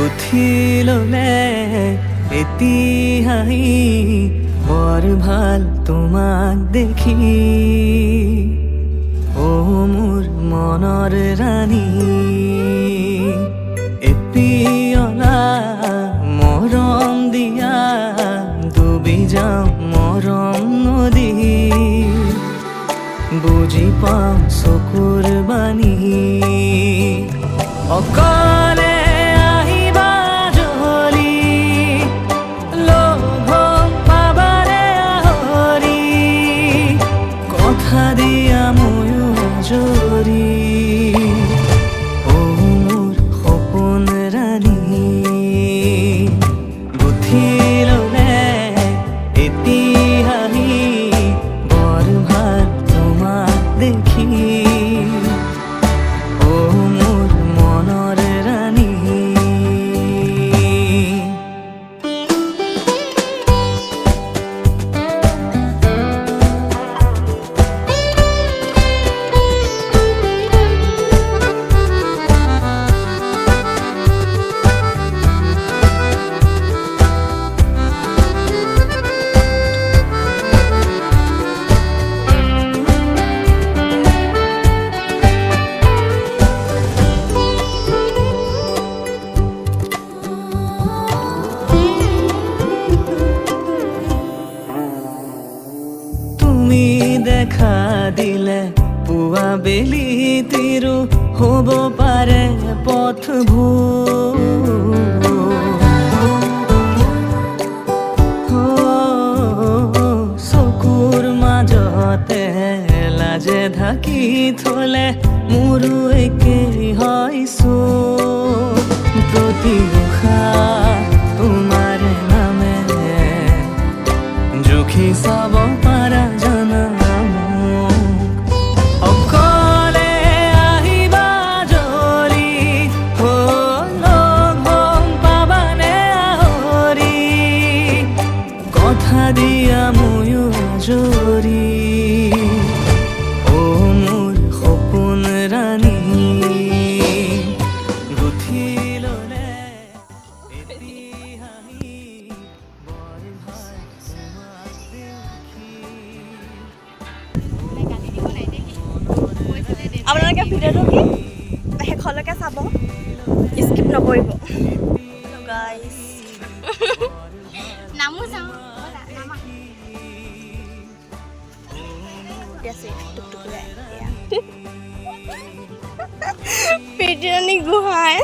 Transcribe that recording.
গুঠি ললে এতিয়াহি বৰ ভাল তোমাক দেখি ও মোৰ মনৰ ৰাণী এপিয়লা মৰম দিয়া ডুবি যাওঁ মৰম নদী বুজি পাওঁ চকুৰ বাণী অকলে আহিবা জলি লোভ পাবাৰে আহৰি কথা দিয়া ময়ো জৰি ও মোৰ সপোন ৰাণী গুঠি ললে এতিয়াহি বৰ ভাল তোমাক দেখি ও মোৰ মনৰ ৰাণী তুমি দেখা দিলে পুৱা বেলি তিৰো হ'ব পাৰে পথবোৰ চকুৰ মাজতে লাজে ঢাকি থলে মোৰো একেই হৈছো প্ৰতি উশাহ তোমাৰ নামে জুখি চাব পাৰা জানা অকলে আহিবা জলি লগ পাবানে আহৰি কথা দিয়া ময়ো জৰি ও মোৰ সপোন ৰাণী গুঠি ললে এতিয়াহি বৰ ভাল তোমাক দেখি আপোনালোকে ভিডিঅ'টো কি শেষলৈকে চাব স্কিপ নকৰিব গাইজ নামো যাওঁ পিটিৰণী গোহাঁই